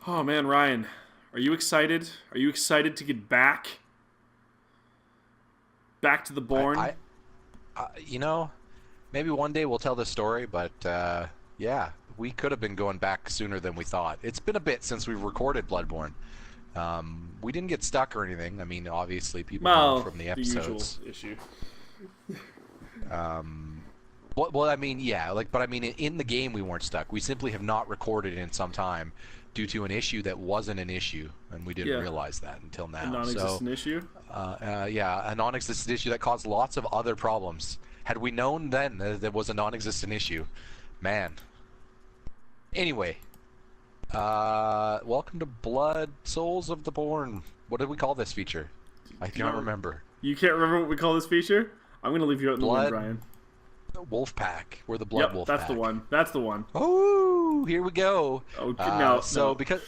Oh man, Ryan, are you excited? Are you excited to get back to the Bourne? You know, maybe one day we'll tell this story, but yeah, we could have been going back sooner than we thought. It's been a bit since we've recorded Bloodborne. We didn't get stuck or anything. I mean, obviously, people know from the episodes. The usual issue. Well, I mean, yeah, but I mean, in the game we weren't stuck. We simply have not recorded in some time due to an issue that wasn't an issue, and we didn't realize that until now. A non-existent issue? Yeah, a non-existent issue that caused lots of other problems. Had we known then that there was a non-existent issue, man. Anyway, welcome to Blood Souls of the Bourne. What did we call this feature? I can't remember. You can't remember what we call this feature? I'm going to leave you out in the wind, Ryan. Wolf Pack. We're the Blood Wolf Pack. That's the one. That's the one. Oh, here we go. Oh, no. So because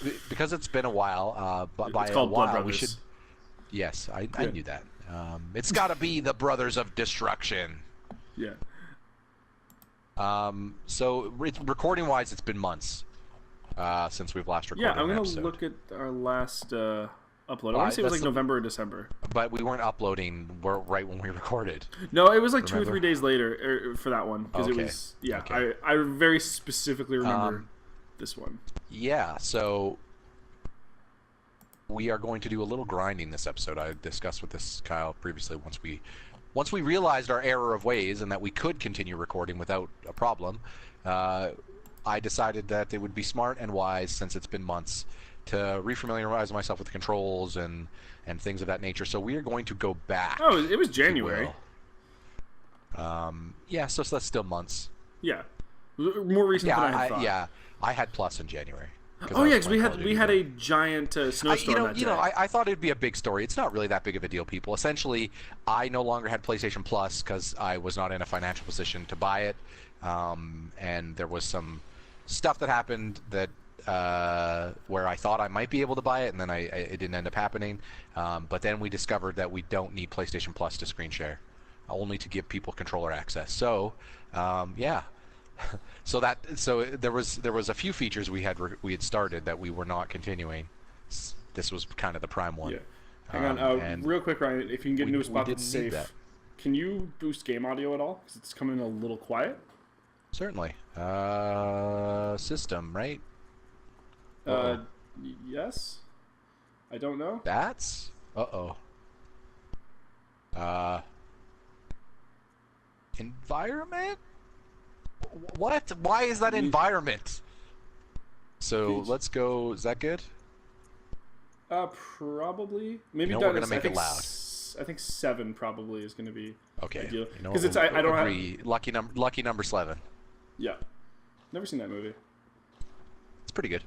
it's been a while, by it's called a while Blood we Brothers. should. Yes, I knew that. It's got to be the Brothers of Destruction. Yeah. So recording-wise, it's been months since we've last recorded. Yeah, I'm going to look at our last upload. I want to say it was like November or December. But we weren't uploading right when we recorded. No, it was like 2 or 3 days later for that one because it was Okay. I very specifically remember this one. Yeah, so we are going to do a little grinding this episode. I discussed with this Kyle previously. Once we realized our error of ways and that we could continue recording without a problem, I decided that it would be smart and wise, since it's been months, to refamiliarize myself with the controls and things of that nature. So we are going to go back. Oh, it was January. Yeah, so that's still months. Yeah, more recent than I had thought. Yeah, I had plus in January. Oh yeah, because we had a giant snowstorm that day. I thought it'd be a big story. It's not really that big of a deal, people. Essentially, I no longer had PlayStation Plus because I was not in a financial position to buy it, and there was some stuff that happened that where I thought I might be able to buy it, and then it didn't end up happening. But then we discovered that we don't need PlayStation Plus to screen share, only to give people controller access. So, yeah. So there was a few features we had started that we were not continuing. This was kind of the prime one. Yeah. Hang on, real quick, Ryan. If you can get into a spot that's safe, can you boost game audio at all? Because it's coming in a little quiet. Certainly. System, right? Yes. I don't know. That's environment. What? Why is that environment? So let's go. Is that good? Probably. Maybe we're gonna make it loud. I think 7 probably is gonna be ideal. Because it's I don't agree. Have lucky number 7. Yeah. Never seen that movie. It's pretty good.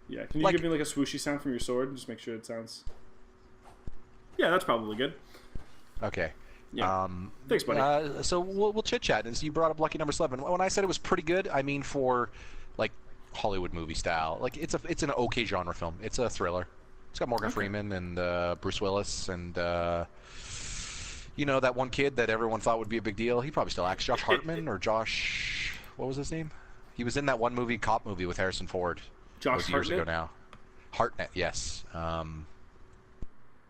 Yeah. Can you give me like a swooshy sound from your sword and just make sure it sounds? Yeah, that's probably good. Okay. Yeah. Thanks, buddy. So we'll chit chat. And so you brought up lucky number 7. When I said it was pretty good, I mean for like Hollywood movie style. Like it's an okay genre film. It's a thriller. It's got Morgan Freeman and Bruce Willis and you know, that one kid that everyone thought would be a big deal. He probably still acts. Josh Hartman or Josh, what was his name? He was in that one movie, cop movie with Harrison Ford. Josh years ago now. Hartnett, yes. Yeah,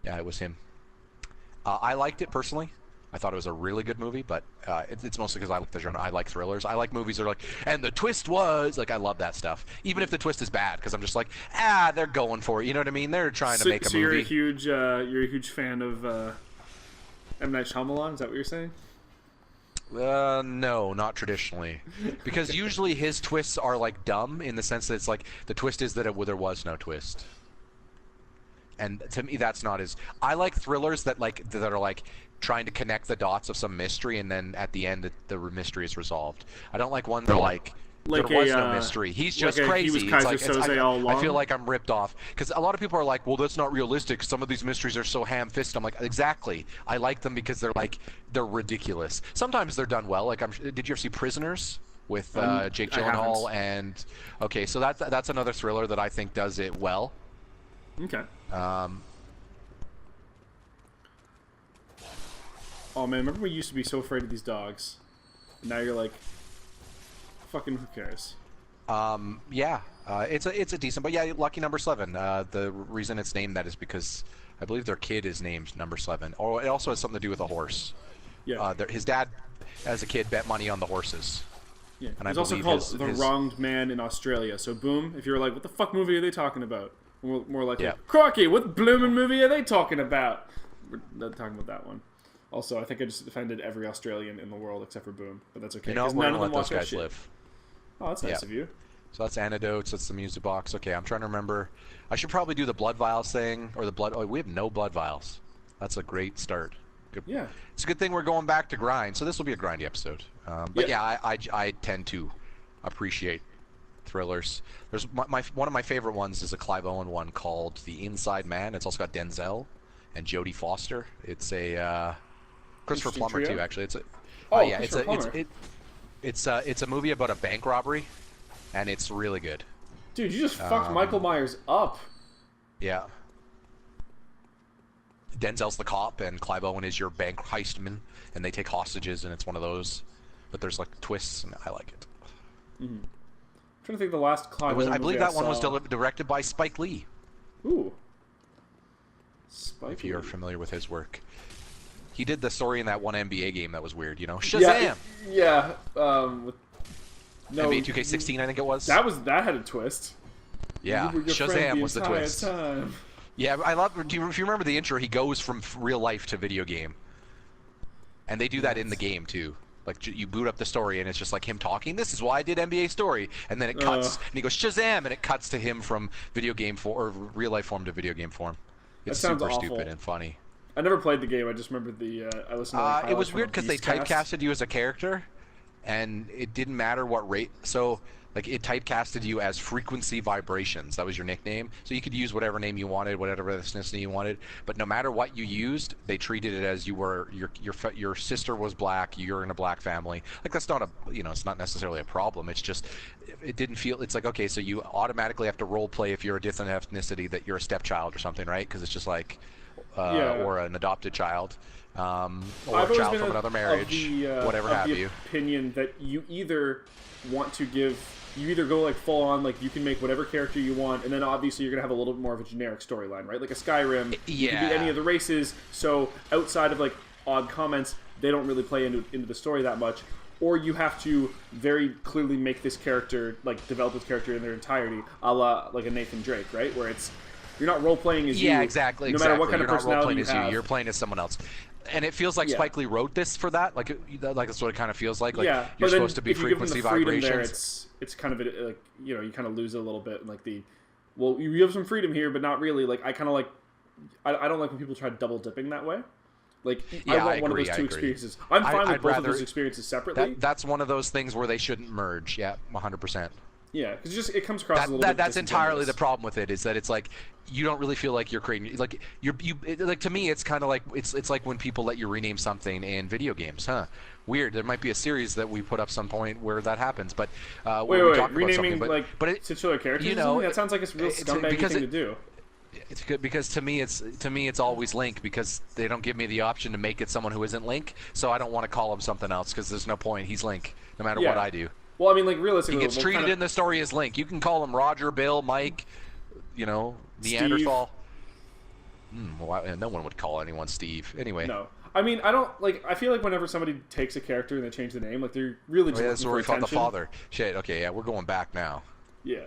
it was him. I liked it personally. I thought it was a really good movie, but it's mostly because I like the genre. I like thrillers. I like movies that are like, and the twist was like, I love that stuff. Even if the twist is bad, because I'm just like, they're going for it. You know what I mean? They're trying to make a movie. You're a huge fan of M. Night Shyamalan. Is that what you're saying? No, not traditionally, because usually his twists are like dumb in the sense that it's like the twist is that there was no twist. And to me, that's not as. I like thrillers that are like trying to connect the dots of some mystery, and then at the end, the mystery is resolved. I don't like one that there was no mystery. He's just crazy. He was Kaiser Soze all along. I feel like I'm ripped off because a lot of people are like, "Well, that's not realistic. Some of these mysteries are so ham-fisted." I'm like, exactly. I like them because they're ridiculous. Sometimes they're done well. Like, did you ever see Prisoners with Jake Gyllenhaal? And okay, so that's another thriller that I think does it well. Okay. Um, Oh man, remember we used to be so afraid of these dogs? And now you're like, fucking who cares? Yeah, it's a decent, but yeah, lucky number 7. The reason it's named that is because I believe their kid is named number 7. Or it also has something to do with a horse. Yeah. His dad, as a kid, bet money on the horses. Yeah. And He's also called The Wronged Man in Australia. So boom, if you're like, what the fuck movie are they talking about? More likely, Yeah. Crocky, what bloomin' movie are they talking about? We're not talking about that one. Also, I think I just offended every Australian in the world except for Boom, but that's okay. You know, we're none gonna of them let those watch that guys shit. live. Oh, that's nice of you. So that's Antidotes, that's the music box. Okay, I'm trying to remember. I should probably do the Blood Vials thing, or the Blood... Oh, we have no Blood Vials. That's a great start. Good. Yeah. It's a good thing we're going back to grind, so this will be a grindy episode. But yeah, I tend to appreciate thrillers. There's one of my favorite ones is a Clive Owen one called The Inside Man. It's also got Denzel and Jodie Foster. It's a Christopher Plummer too, actually. It's a yeah, it's a movie about a bank robbery, and it's really good. Dude, you just fucked Michael Myers up. Yeah. Denzel's the cop, and Clive Owen is your bank heistman, and they take hostages, and it's one of those. But there's like twists, and I like it. Mm-hmm. I'm trying to think of the last Clive Owen I believe movie that one was directed by Spike Lee. Ooh. Spike if you're Lee. familiar with his work. He did the story in that one NBA game that was weird, you know? Shazam! Yeah, no, NBA 2K16, I think it was. That had a twist. Yeah, Shazam was the twist. Time. Yeah, I love. If you remember the intro, he goes from real life to video game, and they do that in the game too. Like you boot up the story, and it's just like him talking. This is why I did NBA story, and then it cuts, and he goes Shazam, and it cuts to him from video game or real life form to video game form. It's super stupid and funny. I never played the game. I just remember I listened to it was weird because they typecasted you as a character, and it didn't matter what rate. So like it typecasted you as Frequency Vibrations. That was your nickname. So you could use whatever name you wanted, whatever ethnicity you wanted. But no matter what you used, they treated it as you were your sister was black. You're in a black family. Like that's not it's not necessarily a problem. It's just it didn't feel. It's like okay, so you automatically have to role play if you're a different ethnicity that you're a stepchild or something, right? Because it's just like. Or an adopted child, or a child from another marriage, whatever have you. Opinion that you either want to give, you either go like full on, like you can make whatever character you want, and then obviously you're gonna have a little bit more of a generic storyline, right? Like a Skyrim, you can be any of the races. So outside of like odd comments, they don't really play into the story that much. Or you have to very clearly make this character, like develop this character in their entirety, a la like a Nathan Drake, right? Where it's you're not role playing as you. Yeah, exactly. No matter what kind you're of personality not role playing as you. You're playing as someone else. And it feels like Spike Lee wrote this for that. Like that's what it kind of feels like. Like you're supposed to be Frequency Vibrations. It's kind of like you kind of lose it a little bit. And like you have some freedom here, but not really. Like I kind of like I don't like when people try double dipping that way. Like I want one of those two experiences. I'm fine with both of those experiences separately. That's one of those things where they shouldn't merge. Yeah, 100%. Yeah, because it comes across a little bit. That's entirely the problem with it. Is that it's like you don't really feel like you're creating like like to me it's kind of like it's like when people let you rename something in video games, huh? Weird. There might be a series that we put up some point where that happens, but wait, renaming like titular characters. That sounds like it's a real scumbag thing to do. It's good because to me it's always Link because they don't give me the option to make it someone who isn't Link, so I don't want to call him something else because there's no point. He's Link no matter what I do. Well, I mean, like realistically, he gets treated in the story as Link. You can call him Roger, Bill, Mike, Neanderthal. No one would call anyone Steve. Anyway. No, I mean, I don't like. I feel like whenever somebody takes a character and they change the name, like they're really just that's looking where we for attention. Fought the father. Shit. Okay, yeah, we're going back now. Yeah,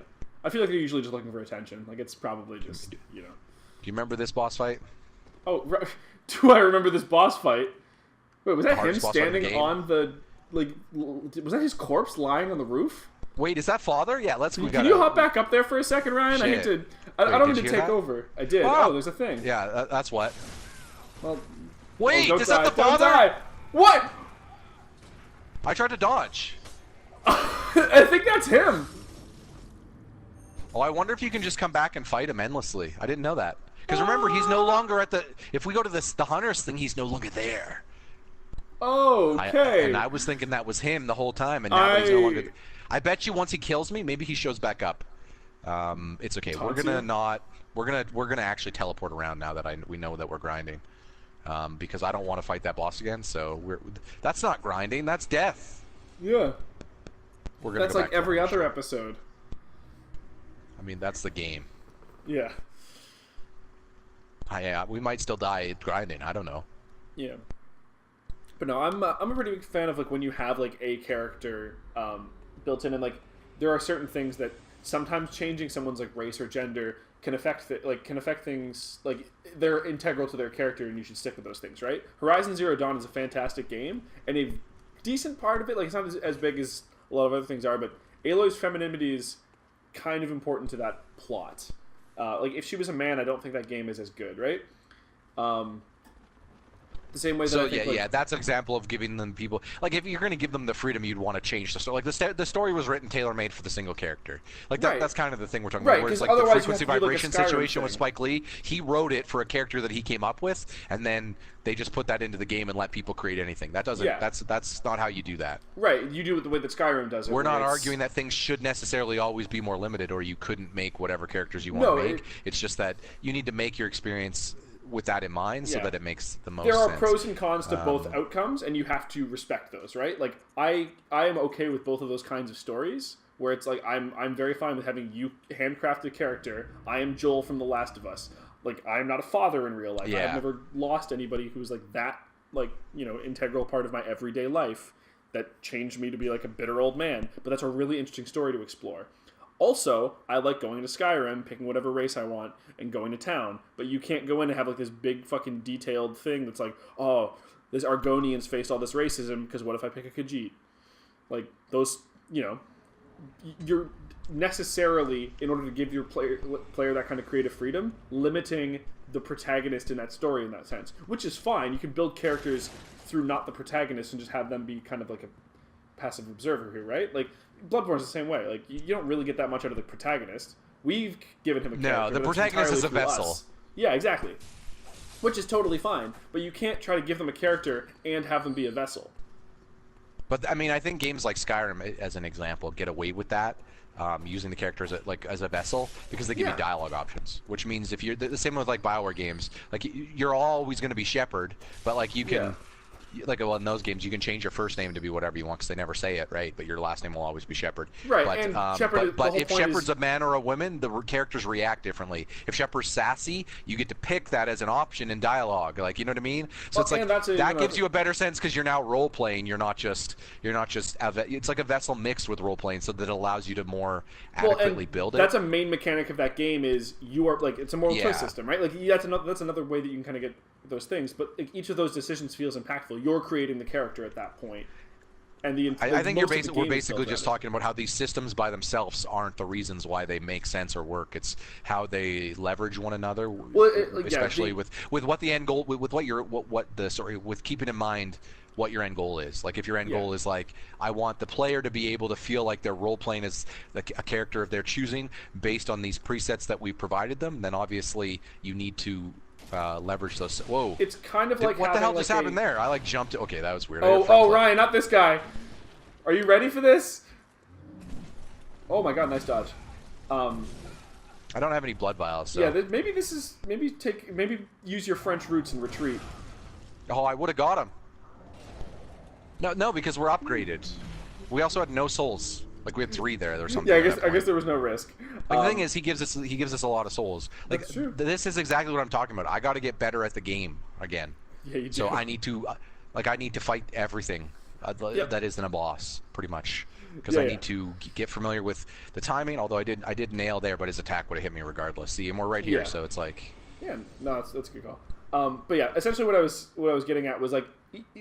I feel like they're usually just looking for attention. Like it's probably just Do you remember this boss fight? Oh, do I remember this boss fight? Wait, was that him standing on the? Like, was that his corpse lying on the roof? Wait, is that father? Yeah, Can you hop back up there for a second, Ryan? Shit. I hate to. I don't mean to take over. I did. Oh, there's a thing. Yeah, that's what. Well, wait, is that the father? Don't die. What? I tried to dodge. I think that's him. Oh, I wonder if you can just come back and fight him endlessly. I didn't know that. Because remember, he's no longer at the. If we go to the hunters thing, he's no longer there. Oh, okay. And I was thinking that was him the whole time, and now he's no longer. I bet you once he kills me, maybe he shows back up. It's okay. Taunts We're gonna actually teleport around now that we know that we're grinding. Because I don't want to fight that boss again. So that's not grinding. That's death. Yeah. That's like every other episode. I mean, that's the game. Yeah. We might still die grinding. I don't know. Yeah. But no, I'm a pretty big fan of like when you have like a character built in, and like there are certain things that sometimes changing someone's like race or gender can affect things, like they're integral to their character, and you should stick with those things, right? Horizon Zero Dawn is a fantastic game, and a decent part of it, like it's not as big as a lot of other things are, but Aloy's femininity is kind of important to that plot. Like if she was a man, I don't think that game is as good, right? The same way that I think, that's an example of giving them people, like if you're going to give them the freedom, you'd want to change the story. Like the story was written tailor-made for the single character. Like that's kind of the thing we're talking about. Whereas like the frequency vibration situation with Spike Lee, he wrote it for a character that he came up with, and then they just put that into the game and let people create anything. That doesn't. Yeah. That's not how you do that. Right. You do it the way that Skyrim does it. We're not arguing that things should necessarily always be more limited, or you couldn't make whatever characters you want to make. It's just that you need to make your experience with that in mind, so that it makes the most sense. There are pros and cons to both outcomes, and you have to respect those, right? Like I am okay with both of those kinds of stories, where it's like I'm very fine with having you handcrafted character. I am Joel from The Last of Us. Like I am not a father in real life. Yeah. I've never lost anybody who's like that, like, you know, integral part of my everyday life that changed me to be like a bitter old man. But that's a really interesting story to explore. Also, I like going to Skyrim, picking whatever race I want, and going to town. But you can't go in and have like this big fucking detailed thing that's like, oh, this Argonians faced all this racism because what if I pick a Khajiit? Like those, you know, you're necessarily, in order to give your player that kind of creative freedom, limiting the protagonist in that story in that sense, which is fine. You can build characters through not the protagonist and just have them be kind of like a passive observer here, right? Like Bloodborne's the same way. Like you don't really get that much out of the protagonist. We've given him a character. No, the protagonist is a vessel. Us. Yeah, exactly. Which is totally fine, but you can't try to give them a character and have them be a vessel. But I mean, I think games like Skyrim, as an example, get away with that, using the character as a vessel, because they give you dialogue options. Which means if you're the same with like BioWare games, like you're always going to be Shepard, but like you can. Like, well, in those games, you can change your first name to be whatever you want because they never say it, right? But your last name will always be Shepard. Right, but, and Shepard, but if Shepard's a man or a woman, the characters react differently. If Shepard's sassy, you get to pick that as an option in dialogue. Like, you know what I mean? So it's like that gives you a better sense because you're now role playing. You're not just. It's like a vessel mixed with role playing, so that it allows you to more adequately build it. That's a main mechanic of that game. Is you are like it's a moral choice system, right? Like that's another way that you can kind of get those things. But like, each of those decisions feels impactful. You're creating the character at that point, and I think we're basically just talking about how these systems by themselves aren't the reasons why they make sense or work. It's how they leverage one another, especially with what the end goal, with with keeping in mind what your end goal is. Like if your end goal is like, I want the player to be able to feel like they're role playing as a character of their choosing based on these presets that we provided them, then obviously you need to leverage those. Whoa! It's kind of like what the hell just happened there? I like jumped. Okay, that was weird. Oh, Ryan, not this guy. Are you ready for this? Oh my god, nice dodge. I don't have any blood vials. So. Yeah, maybe use your French roots and retreat. Oh, I would have got him. No, because we're upgraded. We also had no souls. Like we had 3 there or something. Yeah, I guess there was no risk. Like the thing is, he gives us a lot of souls. Like that's true. This is exactly what I'm talking about. I got to get better at the game again. Yeah, you do. So I need to fight everything that isn't a boss, pretty much, because I need to get familiar with the timing. Although I did nail there, but his attack would have hit me regardless. See, and we're right here, so it's like. Yeah, no, that's a good call. But yeah, essentially what I was getting at was like,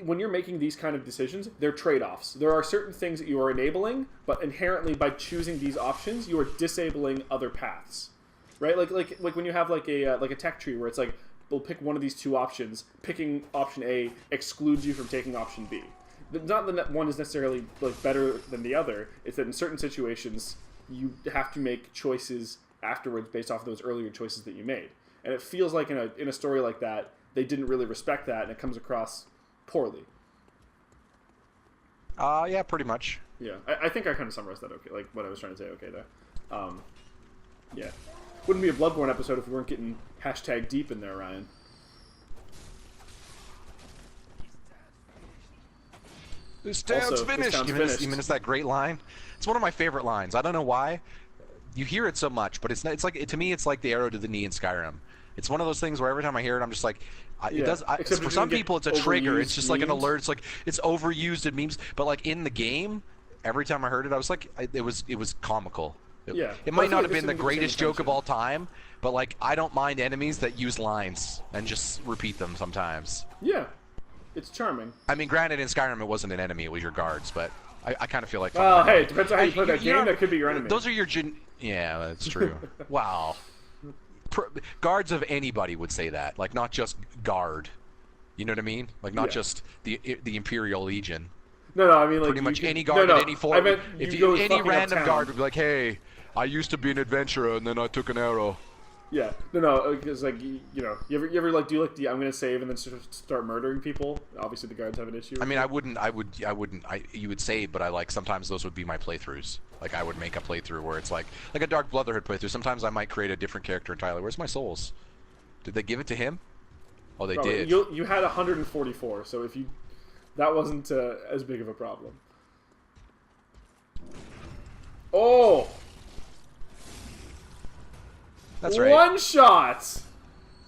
when you're making these kind of decisions, they're trade-offs. There are certain things that you are enabling, but inherently by choosing these options, you are disabling other paths, right? Like when you have like a tech tree where it's like, we'll pick one of these 2 options. Picking option A excludes you from taking option B. Not that one is necessarily like better than the other. It's that in certain situations, you have to make choices afterwards based off of those earlier choices that you made. And it feels like in a story like that, they didn't really respect that, and it comes across poorly. Yeah, pretty much. Yeah, I think I kind of summarized that okay, like what I was trying to say okay there. Yeah. Wouldn't be a Bloodborne episode if we weren't getting hashtag deep in there, Ryan. This town's finished. Even it's that great line. It's one of my favorite lines. I don't know why. You hear it so much, but it's not, it's like to me it's like the arrow to the knee in Skyrim. It's one of those things where every time I hear it, I'm just like, it does. For some people, it's a trigger. It's just like an alert. It's like it's overused in memes. But like in the game, every time I heard it, I was like, it was comical. It might not have been the greatest joke of all time, but like I don't mind enemies that use lines and just repeat them sometimes. Yeah. It's charming. I mean, granted, in Skyrim, it wasn't an enemy; it was your guards. But I kind of feel like. Well, hey, it depends on how you play that game. That could be your enemy. Those are your. Yeah, that's true. Wow. Guards of anybody would say that, like not just guard. You know what I mean? Like not just the Imperial Legion. No, I mean like pretty much any guard in any form. Any random guard would be like, "Hey, I used to be an adventurer, and then I took an arrow." Yeah, no, because like you ever like do like the I'm gonna save and then start murdering people? Obviously, the guards have an issue. I mean, you would save, but I like sometimes those would be my playthroughs. Like I would make a playthrough where it's like a Dark Brotherhood playthrough. Sometimes I might create a different character entirely. Where's my souls? Did they give it to him? Oh, they did. You had 144, so if that wasn't as big of a problem. Oh. That's right. One shot.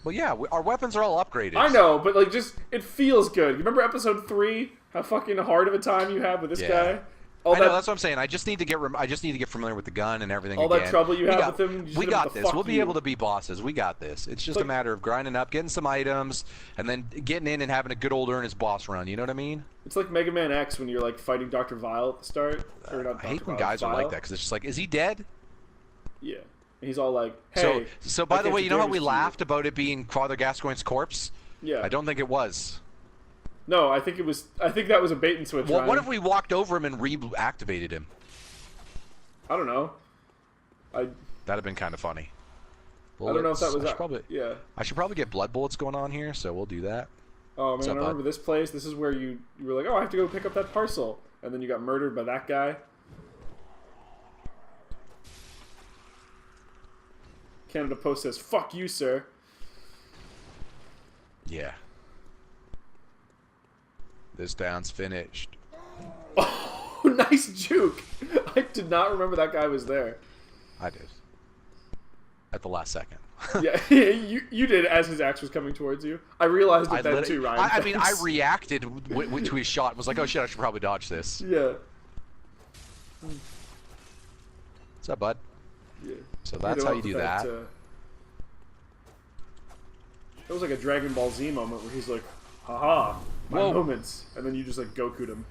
Well, yeah, our weapons are all upgraded. I know, but like, just it feels good. You remember episode 3? How fucking hard of a time you had with this guy. I know, that's what I'm saying. I just need to get familiar with the gun and everything. All that trouble you have with him. We got this. We'll be able to be bosses. We got this. It's just a matter of grinding up, getting some items, and then getting in and having a good old earnest boss run. You know what I mean? It's like Mega Man X when you're like fighting Dr. Vile at the start. I hate when guys are like that because it's just like, is he dead? Yeah. And he's all like, hey. So by the way, you know how we laughed about it being Father Gascoigne's corpse? Yeah. I don't think it was. No, I think it was. I think that was a bait and switch. Well, what if we walked over him and reactivated him? I don't know. That'd have been kind of funny. Well, I don't know if that was. I should probably get blood bullets going on here, so we'll do that. Oh man, I remember this place. This is where you were like, oh, I have to go pick up that parcel, and then you got murdered by that guy. Canada Post says, "Fuck you, sir." Yeah. This town's finished. Oh, nice juke. I did not remember that guy was there. I did. At the last second. Yeah, you did as his axe was coming towards you. I realized it then too, Ryan. I mean, I reacted to his shot and was like, oh shit, I should probably dodge this. Yeah. What's up, bud? Yeah. So that's how you do that. That was like a Dragon Ball Z moment where he's like, haha, my moments. And then you just like Goku'd him.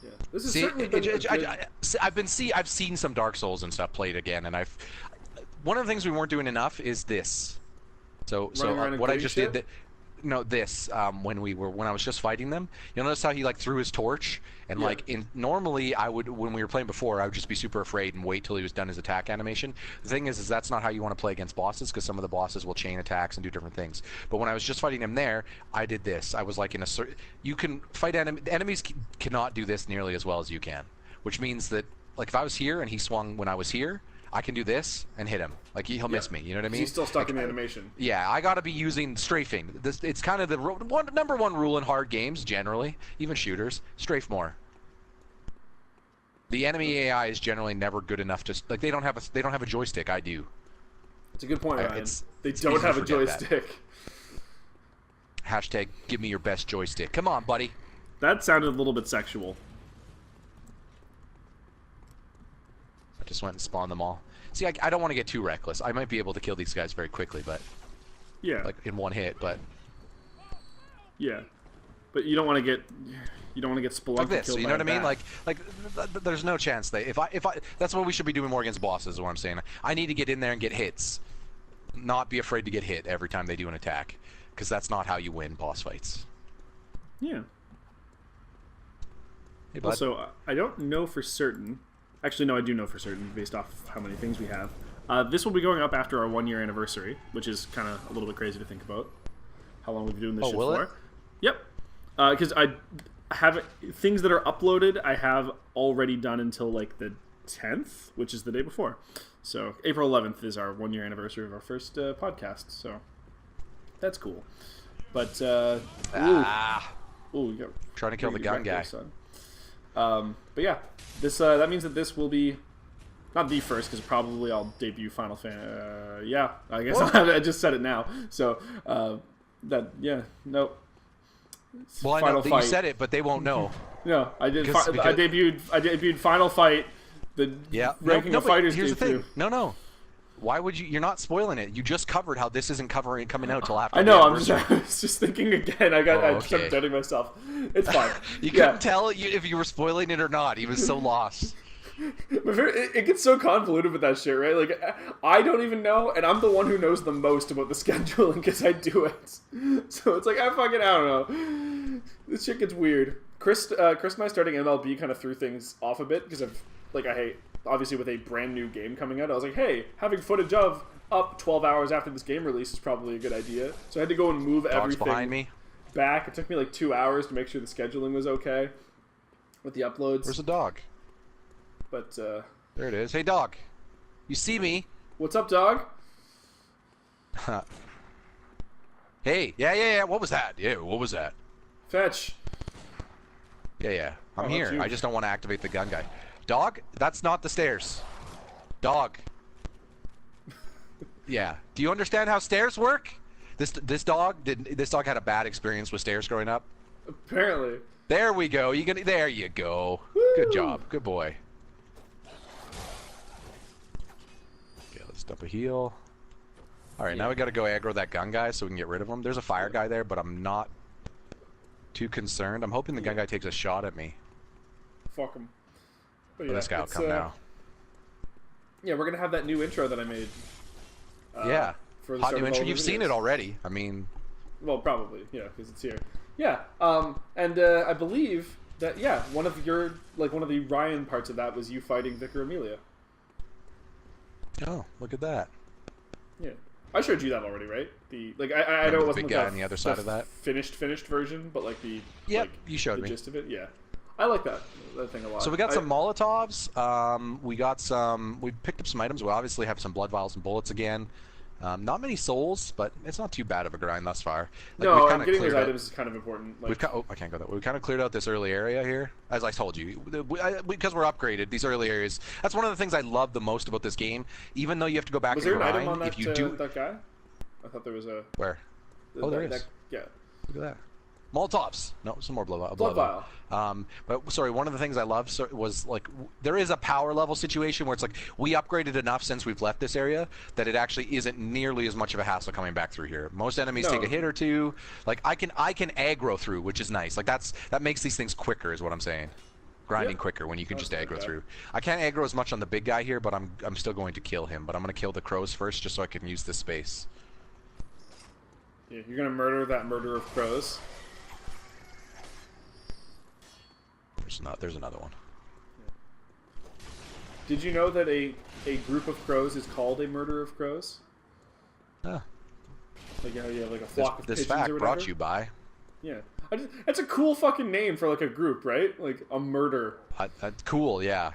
Yeah. This is certainly I've seen some Dark Souls and stuff played again, and one of the things we weren't doing enough is this. So what I just did when I was just fighting them, you'll notice how he like threw his torch and normally when we were playing before, I would just be super afraid and wait till he was done his attack animation. The thing is that's not how you want to play against bosses, because some of the bosses will chain attacks and do different things. But when I was just fighting him there, I did this. I was like you can fight enemies cannot do this nearly as well as you can, which means that like if I was here and he swung when I was here, I can do this and hit him. Like he'll miss me. You know what I mean? He's still stuck in the animation. Yeah, I gotta be using strafing. It's kind of the number one rule in hard games generally, even shooters. Strafe more. The enemy AI is generally never good enough to like they don't have a joystick. I do. It's a good point, Ryan. They don't have a joystick. Hashtag give me your best joystick. Come on, buddy. That sounded a little bit sexual. Just went and spawned them all. See, I don't want to get too reckless. I might be able to kill these guys very quickly, but like in one hit. But but you don't want to get spelunky like this. Killed you know what I mean? Like there's no chance that if I that's what we should be doing more against bosses. Is what I'm saying. I need to get in there and get hits, not be afraid to get hit every time they do an attack, because that's not how you win boss fights. Yeah. Hey, bud. Also, I don't know for certain. Actually, no, I do know for certain, based off how many things we have. This will be going up after our 1-year anniversary, which is kind of a little bit crazy to think about. How long we've been doing this shit will for. It? Yep. Because have things that are uploaded. I have already done until like the 10th, which is the day before. So April 11th is our 1 year anniversary of our first podcast. So that's cool. But ooh, you got trying to kill the gun guy. But yeah, this that means that this will be not the first, because probably I'll debut Final Fantasy. Yeah, I guess I just said it now. So that no. Well, I know that you said it, but they won't know. No, I did. I debuted Final Fight. The ranking of fighters. Here's the thing. No. Why would you? You're not spoiling it. You just covered how this isn't coming out till after. I know. I was just thinking again. I just kept doubting myself. It's fine. You couldn't tell if you were spoiling it or not. He was so lost. It gets so convoluted with that shit, right? Like, I don't even know, and I'm the one who knows the most about the scheduling because I do it. So it's like, I don't know. This shit gets weird. Chris and I starting MLB kind of threw things off a bit because of, like, obviously with a brand new game coming out, I was like, hey, having footage of up 12 hours after this game release is probably a good idea. So I had to go and move everything behind me. back. It took me like 2 hours to make sure the scheduling was okay with the uploads. Where's the dog? But there it is. Hey, dog. You see me? What's up, dog? Hey. Yeah. What was that? Yeah, what was that? Fetch. Yeah. I'm here. I just don't want to activate the gun guy. Dog? That's not the stairs. Dog. Yeah. Do you understand how stairs work? This dog had a bad experience with stairs growing up. Apparently. There we go. There you go. Woo! Good job. Good boy. Okay, let's dump a heal. Alright, now we gotta go aggro that gun guy so we can get rid of him. There's a fire guy there, but I'm not too concerned. I'm hoping the gun guy takes a shot at me. Fuck him. But this guy will come now. Yeah, we're gonna have that new intro that I made. Yeah. For the hot new intro. You've seen it already. I mean... Well, probably, yeah, because it's here. Yeah, and I believe that, one of the Ryan parts of that was you fighting Vicar Amelia. Oh, look at that. Yeah. I showed you that already, right? I know it wasn't the big guy on the other side of that finished version, but like the you showed me gist of it. Yeah, I like that thing a lot. So we got some Molotovs. We picked up some items. We obviously have some blood vials and bullets again. Not many souls, but it's not too bad of a grind thus far. No, getting those items is kind of important. I can't go that way. We kind of cleared out this early area here, as I told you, because we're upgraded. These early areas. That's one of the things I love the most about this game. Even though you have to go back and grind. Was there an item on that guy? I thought there was a. Where? There is. Yeah. Look at that. Molotovs. No, some more blood vial. But sorry, one of the things I love was like there is a power level situation where it's like we upgraded enough since we've left this area that it actually isn't nearly as much of a hassle coming back through here. Most enemies take a hit or two. Like I can aggro through, which is nice. Like that makes these things quicker, is what I'm saying. Grinding quicker when you can just aggro through. I can't aggro as much on the big guy here, but I'm still going to kill him. But I'm going to kill the crows first, just so I can use this space. Yeah, you're gonna murder that murder of crows. There's another one. Did you know that a group of crows is called a murder of crows? Yeah. Like how you have like a flock of pigeons this fact or whatever? brought you by. Yeah. That's a cool fucking name for like a group, right? Like a murder. Cool, yeah.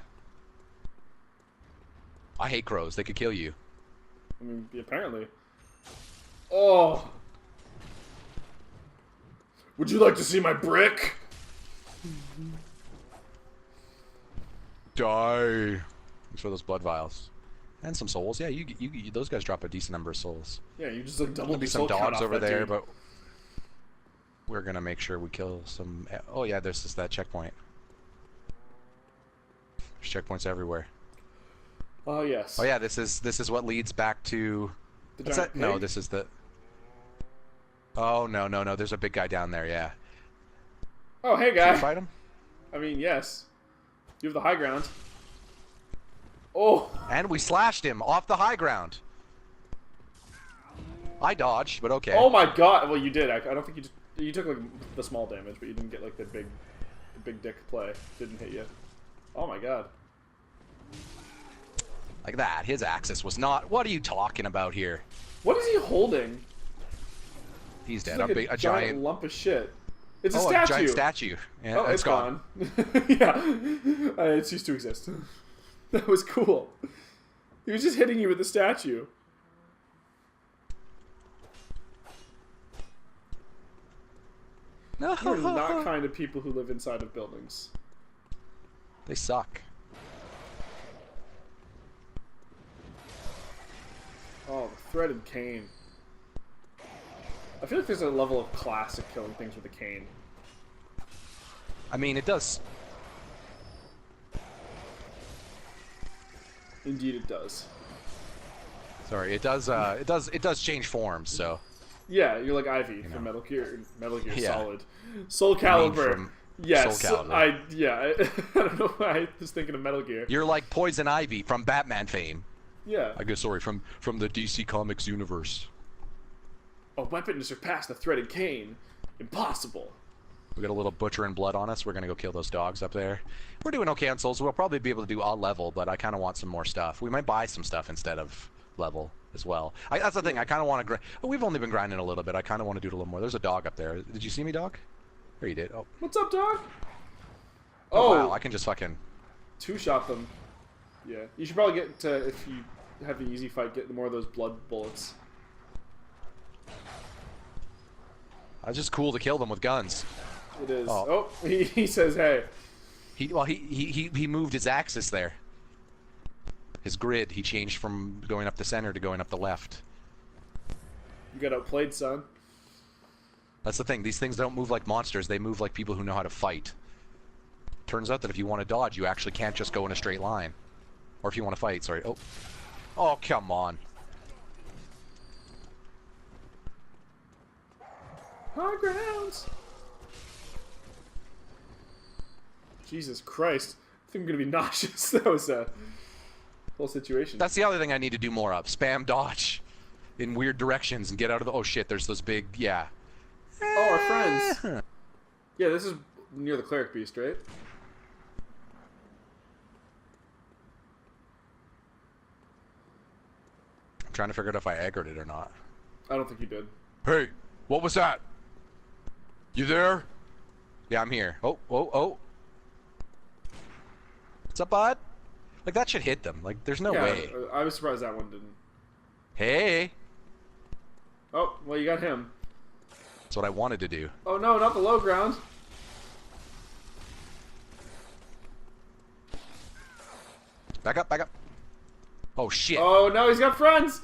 I hate crows. They could kill you. I mean, apparently. Oh. Would you like to see my brick? Die. Thanks for those blood vials. And some souls. Yeah, you those guys drop a decent number of souls. Yeah, you just like double. There'll be some dogs over there, but we're gonna make sure we kill some. Oh yeah, there's that checkpoint. There's checkpoints everywhere. Oh yes. Oh yeah, this is what leads back to. What's that? No, this is the. Oh no! There's a big guy down there. Yeah. Oh hey guy. Can you fight him? I mean yes. You have the high ground. Oh. And we slashed him off the high ground. I dodged, but okay. Oh my god! Well, you did. I don't think you took like the small damage, but you didn't get like the big dick play. Didn't hit you. Oh my god. Like that. His axis was not. What are you talking about here? What is he holding? He's dead. Like a giant lump of shit. It's a oh, statue. A giant statue. Yeah, Oh, it's gone. Yeah. It ceased to exist. That was cool. He was just hitting you with the statue. No. You're not kind of people who live inside of buildings. They suck. Oh, the threaded cane. I feel like there's a level of class of killing things with a cane. I mean, it does. Indeed, it does. Sorry, it does. It does change forms. So. Yeah, you're like Ivy from Metal Gear Solid. Soul Calibur. Yes, Soul Calibur. I don't know why I was thinking of Metal Gear. You're like Poison Ivy from Batman fame. Yeah. I guess, sorry, from the DC Comics universe. A weapon to surpass the threaded cane. Impossible. We got a little butcher and blood on us. We're gonna go kill those dogs up there. We're doing okay on souls. We'll probably be able to do all level, but I kind of want some more stuff. We might buy some stuff instead of level as well. That's the thing. I kind of want to. We've only been grinding a little bit. I kind of want to do it a little more. There's a dog up there. Did you see me, dog? There you did. Oh. What's up, dog? Oh, wow. I can just fucking two-shot them. Yeah. You should probably get to, if you have the easy fight, get more of those blood bullets. It's just cool to kill them with guns. It is. Oh, he says, hey. He moved his axis there. His grid. He changed from going up the center to going up the left. You got outplayed, son. That's the thing. These things don't move like monsters. They move like people who know how to fight. Turns out that if you want to dodge, you actually can't just go in a straight line. Or if you want to fight, sorry. Oh. Oh, come on. High grounds. Jesus Christ. I think I'm going to be nauseous. That was a whole situation. That's the other thing I need to do more of. Spam dodge in weird directions and get out of the... Oh, shit. There's those big... Yeah. Oh, our friends. Yeah, this is near the cleric beast, right? I'm trying to figure out if I aggroed it or not. I don't think you did. Hey, what was that? You there? Yeah, I'm here. Oh, oh, oh. What's up, bud? Like, that should hit them. Like, there's no way. I was surprised that one didn't. Hey. Oh, well, you got him. That's what I wanted to do. Oh, no, not the low ground. Back up, back up. Oh, shit. Oh, no, he's got friends.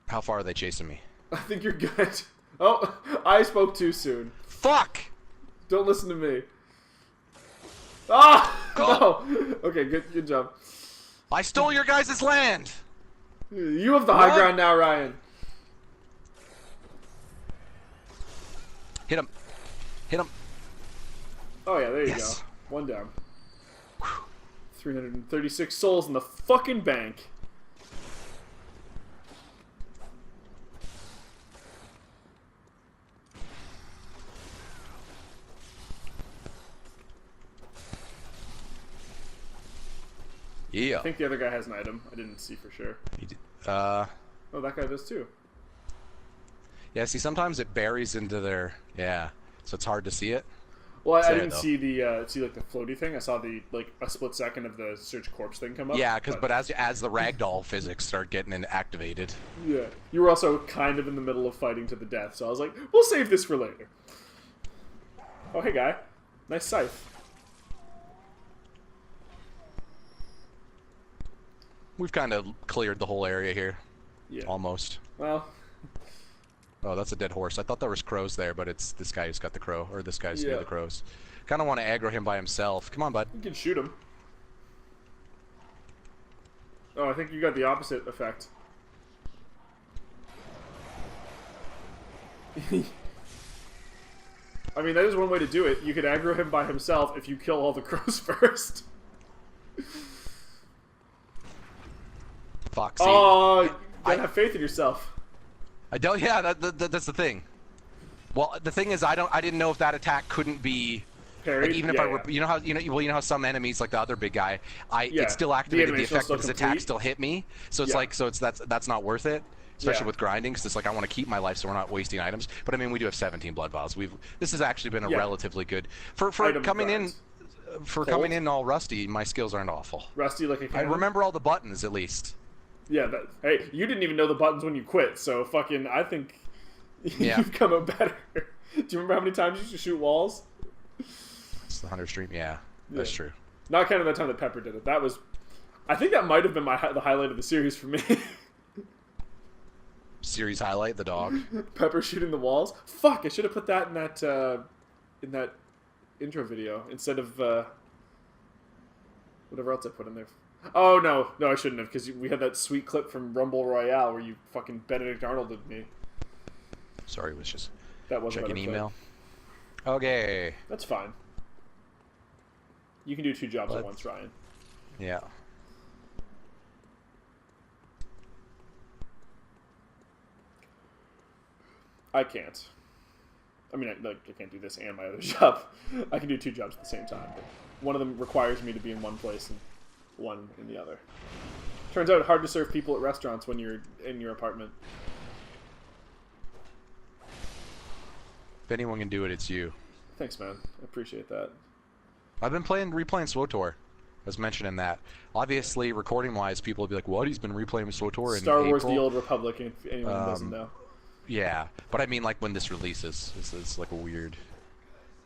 How far are they chasing me? I think you're good. Oh, I spoke too soon. Fuck! Don't listen to me. Ah! No! Okay, good job. I stole your guys' land! You have the high ground now, Ryan. Hit him. Hit him. Oh, yeah, there you go. One down. 336 souls in the fucking bank. Yeah. I think the other guy has an item. I didn't see for sure. He did, Oh, that guy does too. Yeah, see, sometimes it buries into their... Yeah, so it's hard to see it. Well, I didn't see the like the floaty thing. I saw the a split second of the search corpse thing come up. Yeah, but as the ragdoll physics start getting activated. Yeah, you were also kind of in the middle of fighting to the death, so I was like, we'll save this for later. Oh, hey guy, nice scythe. We've kind of cleared the whole area here. Yeah. Almost. Well. Oh, that's a dead horse. I thought there was crows there, but it's this guy who's got the crow, or this guy's near the crows. Kind of want to aggro him by himself. Come on, bud. You can shoot him. Oh, I think you got the opposite effect. I mean, that is one way to do it. You could aggro him by himself if you kill all the crows first. Foxy. Oh, you gotta have faith in yourself. I don't. Yeah, that's the thing. Well, the thing is, I didn't know if that attack couldn't be parried. Like, even if you know how some enemies, like the other big guy, it still activated the effect, but his attack still hit me. So it's that's not worth it. especially with grinding, because it's like I want to keep my life so we're not wasting items. But I mean, we do have 17 blood vials. This has actually been a relatively good for coming in. For coming in all rusty, my skills aren't awful. Rusty like a cannon? I remember all the buttons at least. Yeah, hey, you didn't even know the buttons when you quit, so fucking, I think you've come out better. Do you remember how many times you used to shoot walls? It's the Hunter stream, yeah, that's true. Not counting that time that Pepper did it. That was, I think that might have been the highlight of the series for me. Series highlight, the dog. Pepper shooting the walls. Fuck, I should have put that in that intro video instead of whatever else I put in there. Oh no, I shouldn't have, because we had that sweet clip from Rumble Royale where you fucking Benedict Arnolded me. Sorry, it was just that wasn't checking email. Okay. That's fine. You can do 2 jobs at once, Ryan. Yeah. I can't. I mean, I can't do this and my other job. I can do 2 jobs at the same time, but one of them requires me to be in one place and one in the other. Turns out hard to serve people at restaurants when you're in your apartment. If anyone can do it, it's you. Thanks, man. I appreciate that. I've been replaying SWTOR. I was mentioning that. Obviously, recording-wise, people will be like, "What? He's been replaying SWTOR in Star Wars: April?" The Old Republic. If anyone doesn't know. Yeah, but I mean, like when this releases, it's like a weird.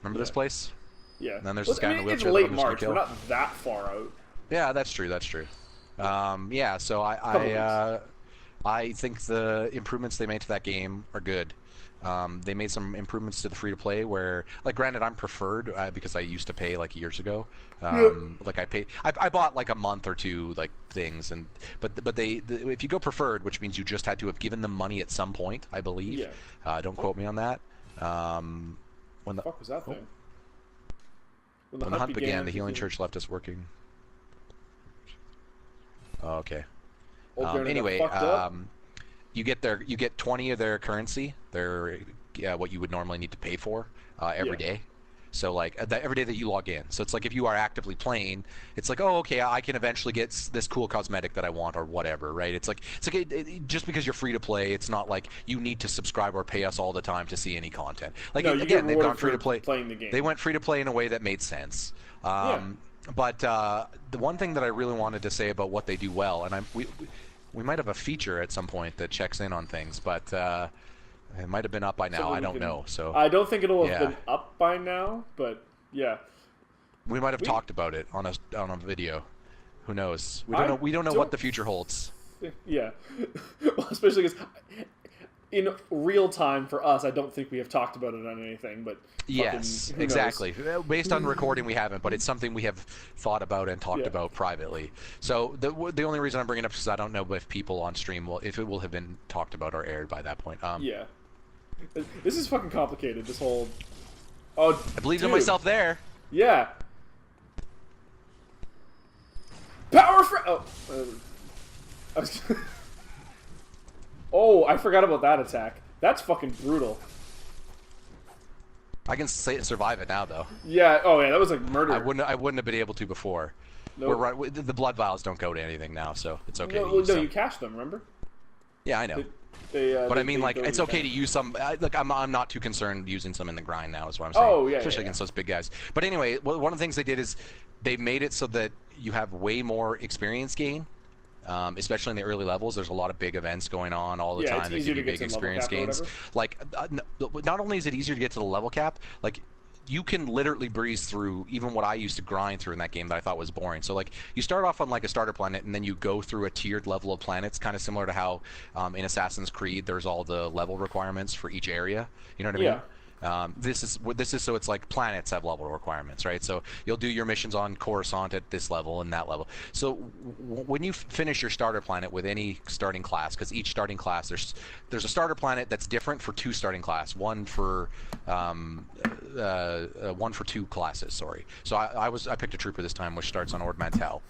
Remember this place? Yeah. And then there's this guy in the wheelchair. It's late March. We're not that far out. Yeah, that's true. That's true. Yeah, so I think the improvements they made to that game are good. They made some improvements to the free-to-play where, like, granted, I'm preferred because I used to pay, like, years ago. Like, I bought, like, a month or 2, like, things. But if you go preferred, which means you just had to have given them money at some point, I believe. Yeah. Don't quote me on that. When the fuck was that thing? When the hunt began, the Healing Church left us working. Oh, okay. Anyway, you get 20 of their currency. They're what you would normally need to pay for every day. So like every day that you log in. So it's like if you are actively playing, it's like, oh, okay, I can eventually get this cool cosmetic that I want or whatever, right? It's like just because you're free to play, it's not like you need to subscribe or pay us all the time to see any content. Like again, they've gone free to play. Playing the game. They went free to play in a way that made sense. But the one thing that I really wanted to say about what they do well, and we might have a feature at some point that checks in on things, but it might have been up by now. I don't know. So I don't think it'll have been up by now, but yeah. We might have talked about it on a video. Who knows? We don't know. We don't know what the future holds. Yeah, well, especially because in real time for us, I don't think we have talked about it on anything. But yes, exactly. Based on recording, we haven't, but it's something we have thought about and talked about privately. So the only reason I'm bringing it up is because I don't know if people on stream if it will have been talked about or aired by that point. Yeah, this is fucking complicated. This whole I believed in myself there. Yeah. Power Oh, I forgot about that attack. That's fucking brutal. I can survive it now, though. Yeah. Oh, yeah. That was like murder. I wouldn't have been able to before. Nope. We're right. The blood vials don't go to anything now, so it's okay. No, you cache them. Remember? Yeah, I know. But I mean, like, it's okay to use some. Like, I'm not too concerned using some in the grind now. Is what I'm saying. Oh yeah. Especially against those big guys. But anyway, one of the things they did is they made it so that you have way more experience gain. Especially in the early levels, there's a lot of big events going on all the time that give you big experience gains. Like, not only is it easier to get to the level cap, like, you can literally breeze through even what I used to grind through in that game that I thought was boring. So, like, you start off on, like, a starter planet, and then you go through a tiered level of planets, kind of similar to how in Assassin's Creed there's all the level requirements for each area. You know what I mean? This is so it's like planets have level requirements, right? So you'll do your missions on Coruscant at this level and that level. So when you finish your starter planet with any starting class, because each starting class there's a starter planet that's different for 2 starting class, one for 2 classes. Sorry. So I picked a trooper this time, which starts on Ord Mantell,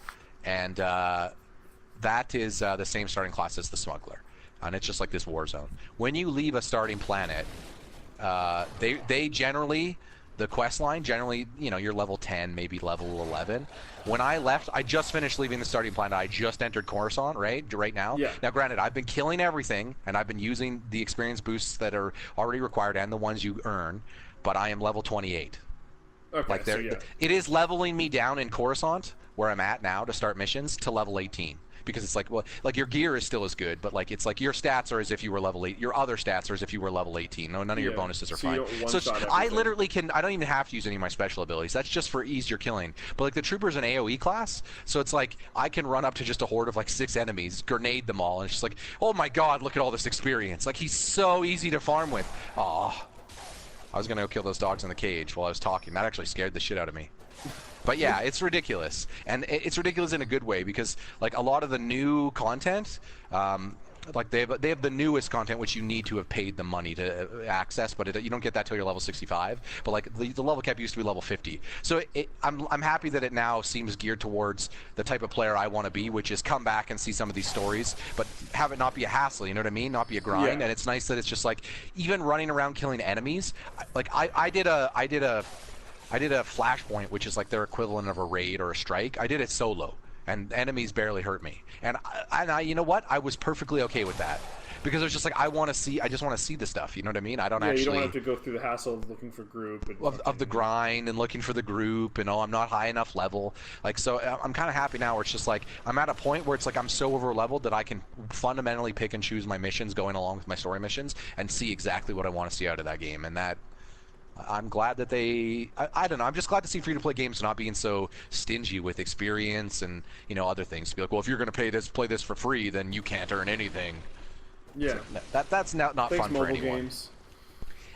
and that is the same starting class as the smuggler, and it's just like this war zone. When you leave a starting planet, they generally the quest line, generally, you know, you're level 10, maybe level 11. When I left, I just finished leaving the starting planet. I just entered Coruscant, right now. Yeah. Now, granted, I've been killing everything, and I've been using the experience boosts that are already required and the ones you earn, but I am level 28. Okay, Like so yeah. it is leveling me down in Coruscant, where I'm at now to start missions, to level 18. Because it's like, well, like your gear is still as good, but like it's like your stats are as if you were level 8. Your other stats are as if you were level 18. No, none of your bonuses are fine. So I literally can. I don't even have to use any of my special abilities. That's just for easier killing. But like the trooper's an AOE class, so it's like I can run up to just a horde of like 6 enemies, grenade them all, and it's just like, oh my god, look at all this experience. Like he's so easy to farm with. Aw. I was gonna go kill those dogs in the cage while I was talking. That actually scared the shit out of me. But yeah, it's ridiculous, and it's ridiculous in a good way because like a lot of the new content, like they have the newest content which you need to have paid the money to access, but you don't get that till you're level 65. But like the level cap used to be level 50, so I'm happy that it now seems geared towards the type of player I want to be, which is come back and see some of these stories, but have it not be a hassle. You know what I mean? Not be a grind. Yeah. And it's nice that it's just like even running around killing enemies. Like I did a flashpoint, which is like their equivalent of a raid or a strike. I did it solo, and enemies barely hurt me. And I you know what? I was perfectly okay with that because it was just like I just want to see the stuff. You know what I mean? I don't actually. You don't have to go through the hassle of looking for group and of the grind and looking for the group and I'm not high enough level. Like so, I'm kind of happy now where it's just like I'm at a point where it's like I'm so over leveled that I can fundamentally pick and choose my missions going along with my story missions and see exactly what I want to see out of that game. And that. I'm glad that I don't know, I'm just glad to see free-to-play games not being so stingy with experience and, you know, other things. To be like, well, if you're going to play this for free, then you can't earn anything. Yeah. So that's not fun for anyone. Games.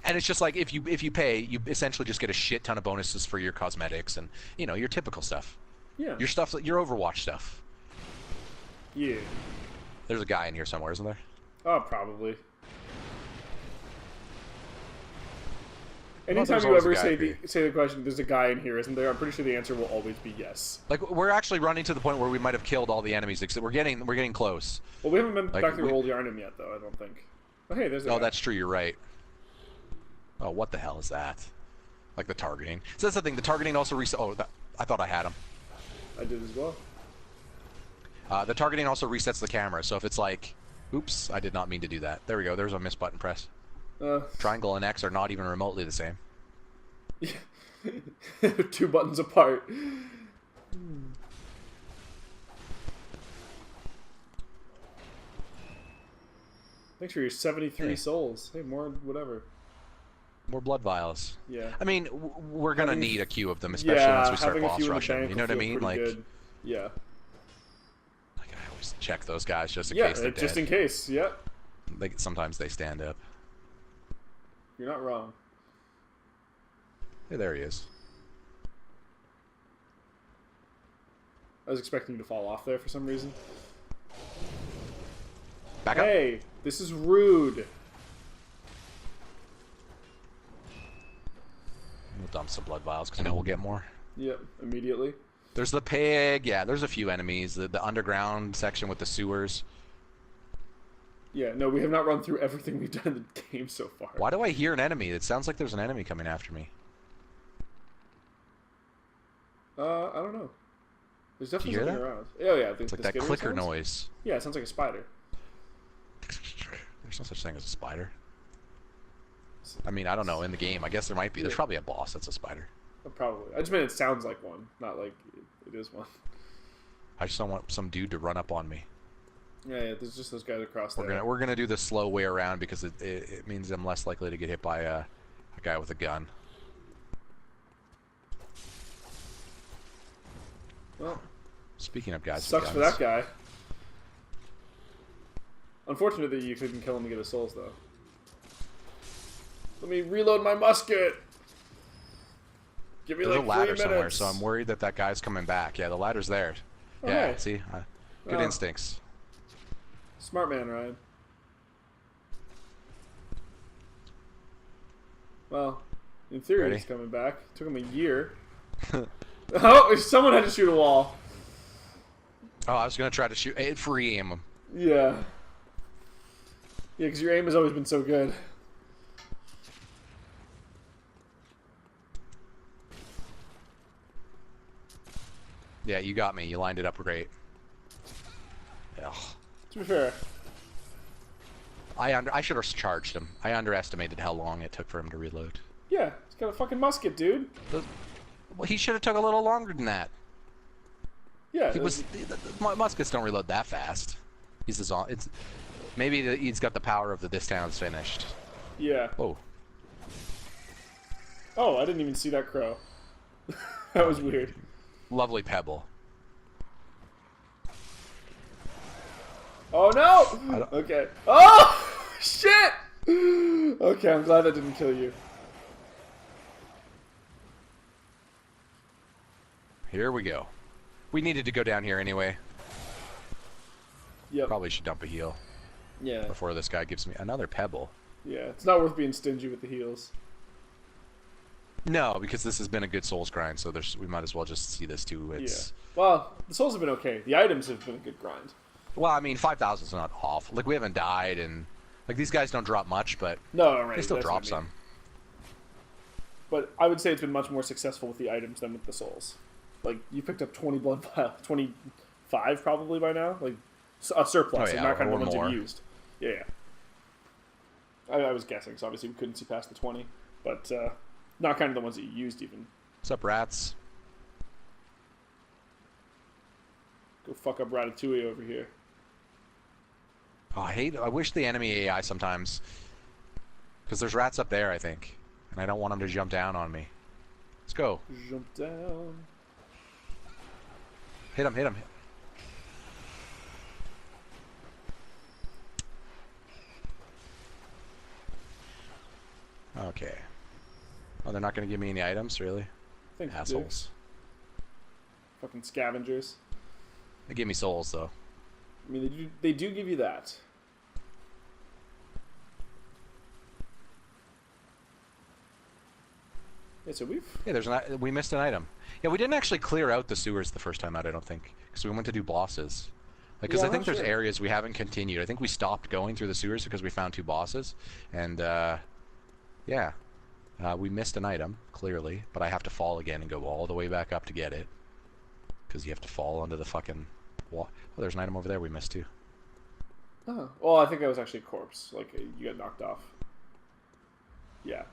And it's just like, if you pay, you essentially just get a shit ton of bonuses for your cosmetics and, you know, your typical stuff. Yeah. Your stuff, your Overwatch stuff. Yeah. There's a guy in here somewhere, isn't there? Oh, probably. Anytime you ever say the question, there's a guy in here, isn't there? I'm pretty sure the answer will always be yes. Like we're actually running to the point where we might have killed all the enemies. Except we're getting close. Well, we haven't been back through old Yharnam yet, though. I don't think. Oh, hey, there's. Oh, that's true. You're right. Oh, what the hell is that? Like the targeting. So that's the thing. The targeting also reset. Oh, I thought I had him. I did as well. The targeting also resets the camera. So if it's like, oops, I did not mean to do that. There we go. There's a miss button press. Triangle and X are not even remotely the same. Yeah. 2 buttons apart. Thanks for your 73 souls. Hey, more whatever. More blood vials. Yeah. I mean, we're gonna need a queue of them, especially once we start boss rushing. You know what I mean? Like, good. Yeah. Like I always check those guys just in Yeah, case they're just dead. in case. Yep. Sometimes they stand up. You're not wrong. Hey, there he is. I was expecting you to fall off there for some reason. Back up. Hey, this is rude. We'll dump some blood vials because I know we'll get more. Yep, immediately. There's the pig. Yeah, there's a few enemies. The underground section with the sewers. Yeah, no, we have not run through everything we've done in the game so far. Why do I hear an enemy? It sounds like there's an enemy coming after me. I don't know. There's definitely something that? around. Oh yeah, It's like that clicker noise. Yeah, it sounds like a spider. There's no such thing as a spider. I mean, I don't know. In the game, I guess there might be. There's probably a boss that's a spider. Probably. I just meant it sounds like one, not like it is one. I just don't want some dude to run up on me. Yeah, there's just those guys across there. We're gonna do the slow way around because it means I'm less likely to get hit by a guy with a gun. Well, speaking of guys, sucks for that guy. Unfortunate that you couldn't kill him to get his souls, though. Let me reload my musket. Give me There's like a ladder 3 minutes. somewhere, so I'm worried that guy's coming back. Yeah, the ladder's there. Oh, yeah, hey. see, good instincts. Smart man, Ryan. Well, in theory, he's coming back. Took him a year. Oh, someone had to shoot a wall. Oh, I was gonna try to shoot. Free aim him. Yeah. Yeah, because your aim has always been so good. Yeah, you got me. You lined it up great. Ugh. To be fair. I should have charged him. I underestimated how long it took for him to reload. Yeah, he's got a fucking musket, dude. Well, he should have took a little longer than that. Yeah. The muskets don't reload that fast. Maybe he's got the power of this town's finished. Yeah. Oh. Oh, I didn't even see that crow. That was weird. Lovely pebble. Oh no! Okay. Oh shit! Okay, I'm glad that didn't kill you. Here we go. We needed to go down here anyway. Yep. Probably should dump a heal. Yeah. Before this guy gives me another pebble. Yeah, it's not worth being stingy with the heals. No, because this has been a good Souls grind, so we might as well just see this too. Yeah. Well, the Souls have been okay. The items have been a good grind. Well, I mean, 5,000 is not awful. Like, we haven't died, and like these guys don't drop much, but no, right, they still drop some. But I would say it's been much more successful with the items than with the Souls. Like, you picked up 20 blood vials, 25 probably by now. Like, a surplus, and not kind of the ones you've used. Yeah. I was guessing, so obviously we couldn't see past the 20, but not kind of the ones that you used even. What's up, rats? Go fuck up Ratatouille over here. Oh, I wish the enemy AI sometimes, because there's rats up there, I think, and I don't want them to jump down on me. Let's go. Jump down. Hit him, hit him. Okay. Oh, they're not going to give me any items, really? Assholes. Fucking scavengers. They give me souls, though. I mean, they do give you that. Yeah, so we missed an item. Yeah, we didn't actually clear out the sewers the first time out, I don't think, because we went to do bosses. Like, because I think there's areas we haven't continued. I think we stopped going through the sewers because we found 2 bosses, and yeah, we missed an item clearly, but I have to fall again and go all the way back up to get it, because you have to fall onto the fucking wall. Oh, there's an item over there we missed too. Oh, well, I think that was actually a corpse. Like, you got knocked off. Yeah.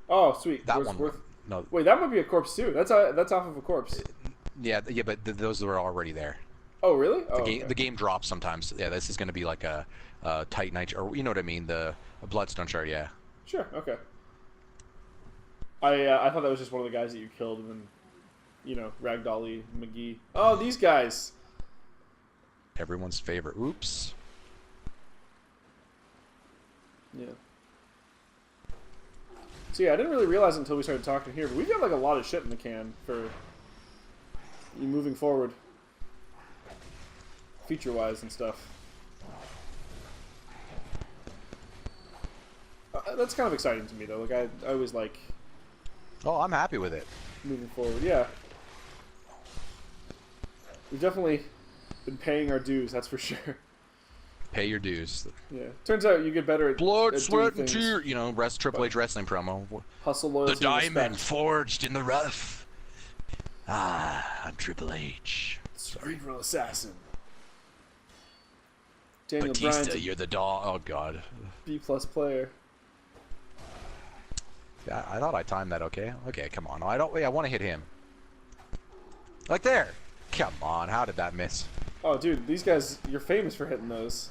Oh, sweet. That one. No. Wait, that might be a corpse too. That's off of a corpse. Yeah, but those were already there. Oh, really? The game drops sometimes. Yeah, this is going to be like a Titanite, or you know what I mean, a Bloodstone shard. Yeah. Sure. Okay. I thought that was just one of the guys that you killed, and then, you know, Ragdolly McGee. Oh, these guys. Everyone's favorite. Oops. Yeah. So yeah, I didn't really realize it until we started talking here, but we've got like a lot of shit in the can for you moving forward, feature-wise and stuff. That's kind of exciting to me, though. Like I always like. Oh, I'm happy with it. Moving forward, yeah. We've definitely been paying our dues, that's for sure. Pay your dues. Yeah. Turns out you get better at blood, sweat, and tears. You know, Triple H wrestling promo. Hustle, loyalty, the diamond forged in the rough. Ah, I'm Triple H. Cerebral assassin. Daniel Batista, Bryan, you're the dog. Oh God. B+ player. Yeah, I thought I timed that okay. Okay, come on. I want to hit him. Like there. Come on. How did that miss? Oh, dude, these guys, you're famous for hitting those.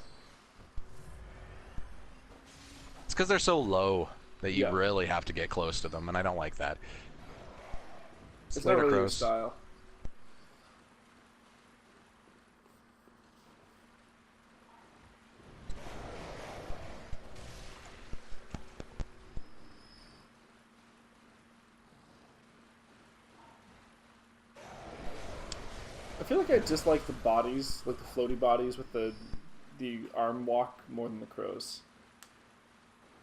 It's because they're so low that you really have to get close to them, and I don't like that. It's not really your style. I feel like I dislike the bodies, like the floaty bodies with the arm walk more than the crows.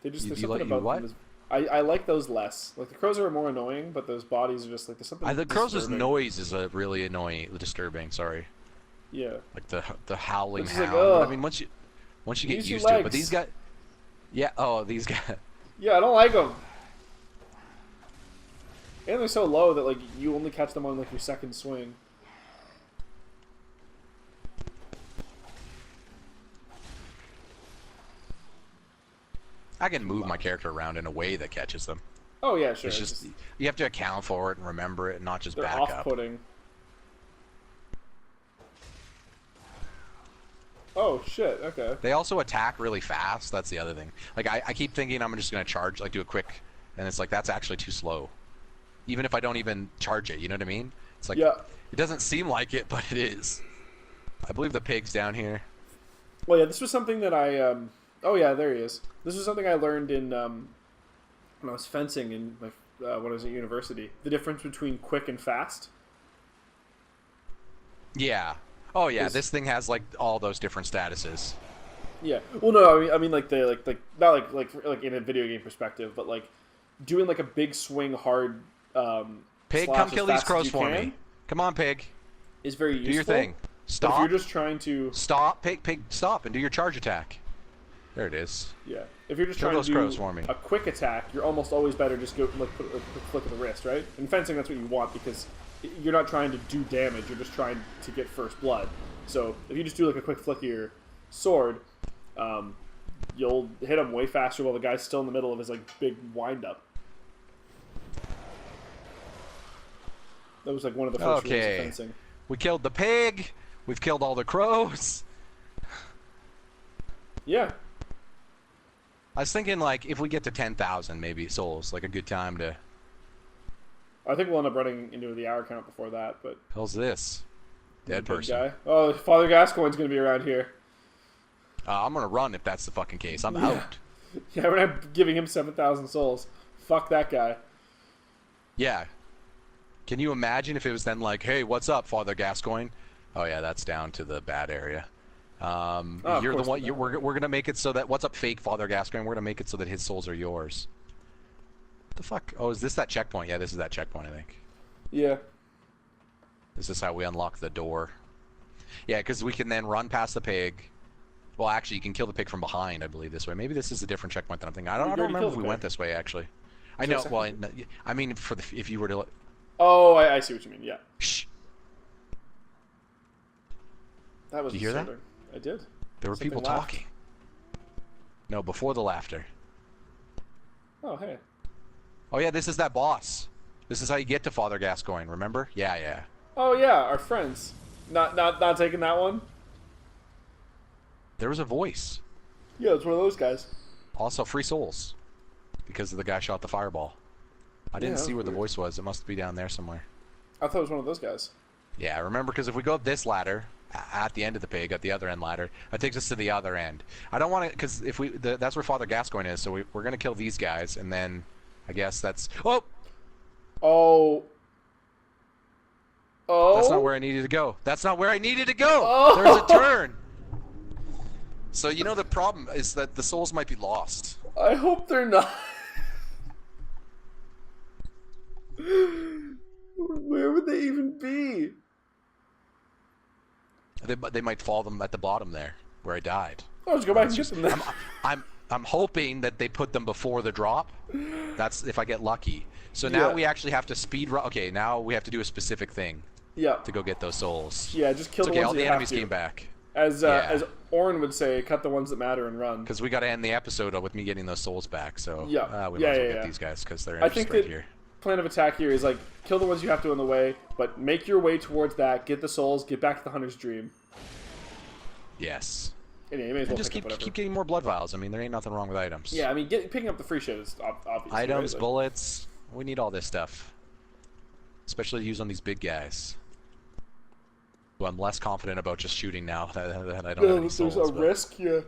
There's something about them. I like those less. Like the crows are more annoying, but those bodies are just like there's something. The crows' noise is really annoying, disturbing. Sorry. Yeah. Like the howling hound. Like, I mean, once you get used to it, but these guys. Yeah. Oh, these guys. Yeah, I don't like them. And they're so low that like you only catch them on like your second swing. I can move my character around in a way that catches them. Oh yeah, sure. It's just you have to account for it and remember it, and not just they're back up. off-putting. Oh shit! Okay. They also attack really fast. That's the other thing. Like I keep thinking I'm just gonna charge, like do a quick, and it's like that's actually too slow. Even if I don't even charge it, you know what I mean? It's like it doesn't seem like it, but it is. I believe the pig's down here. Well, yeah, this was something that I. Oh yeah, there he is. This was something I learned in when I was fencing in my when I was at university. The difference between quick and fast. Yeah. Oh yeah, this thing has like all those different statuses. Yeah. Well, no, I mean like the not like in a video game perspective, but like doing like a big swing hard. Pig, come kill these crows for me. Come on, pig. Is very useful. Do your thing. Stop. But if you're just trying to stop, pig, stop, and do your charge attack. There it is. Yeah. If you're just kill trying those to crows do for me. a quick attack, you're almost always better just go like put a quick flick of the wrist, right? In fencing, that's what you want because you're not trying to do damage. You're just trying to get first blood. So if you just do like a quick flick of your sword, you'll hit him way faster while the guy's still in the middle of his like big wind up. That was like one of the first rules of fencing. We killed the pig. We've killed all the crows. Yeah. I was thinking like if we get to 10,000 maybe souls, like a good time to. I think we'll end up running into the hour count before that, but. How's this? Dead person. Guy. Oh, Father Gascoigne's gonna be around here. I'm gonna run if that's the fucking case. I'm out. Yeah, we're not giving him 7,000 souls. Fuck that guy. Yeah. Can you imagine if it was then like, hey, what's up, Father Gascoigne? Oh yeah, that's down to the bad area. You're the one. We're gonna make it so that what's up, fake Father Gascoigne? We're gonna make it so that his souls are yours. What the fuck? Oh, is this that checkpoint? Yeah, this is that checkpoint, I think. Yeah. This is how we unlock the door. Yeah, because we can then run past the pig. Well, actually, you can kill the pig from behind, I believe, this way. Maybe this is a different checkpoint than I'm thinking. I don't remember if we went this way, actually. I know. Well, I mean, if you were to. Oh, I see what you mean. Yeah. Shh. That was. Did you hear that? I did. There were people talking. No, before the laughter. Oh, hey. Oh yeah, this is that boss. This is how you get to Father Gascoigne. Remember? Yeah, yeah. Oh yeah, our friends. Not taking that one. There was a voice. Yeah, it's one of those guys. Also, free souls, because the guy shot the fireball. I didn't see where the voice was. It must be down there somewhere. I thought it was one of those guys. Yeah, remember, because if we go up this ladder at the end of the pig, at the other end ladder, that takes us to the other end. I don't want to, because if that's where Father Gascoigne is. So we're gonna kill these guys, and then I guess that's. Oh. Oh. Oh. That's not where I needed to go. That's not where I needed to go. Oh. There's a turn. So you know the problem is that the souls might be lost. I hope they're not. Where would they even be? They might fall them at the bottom there, where I died. Oh, just go back and get them then. I'm hoping that they put them before the drop. That's if I get lucky. So now we actually have to speed run. Okay, now we have to do a specific thing. Yeah. To go get those souls. Yeah, just kill the ones all the you enemies have to. came back. As Orin would say, cut the ones that matter and run. Because we got to end the episode with me getting those souls back. So we might as well get these guys because they're just right here. Plan of attack here is like kill the ones you have to on the way, but make your way towards that, get the souls, get back to the Hunter's Dream. Yes. And you may as well just keep getting more blood vials. I mean, there ain't nothing wrong with items. Yeah, I mean, picking up the free shit is obvious. Items, right? Bullets. We need all this stuff, especially to use on these big guys. Who I'm less confident about just shooting now that I don't have any souls. There's a risk, yeah.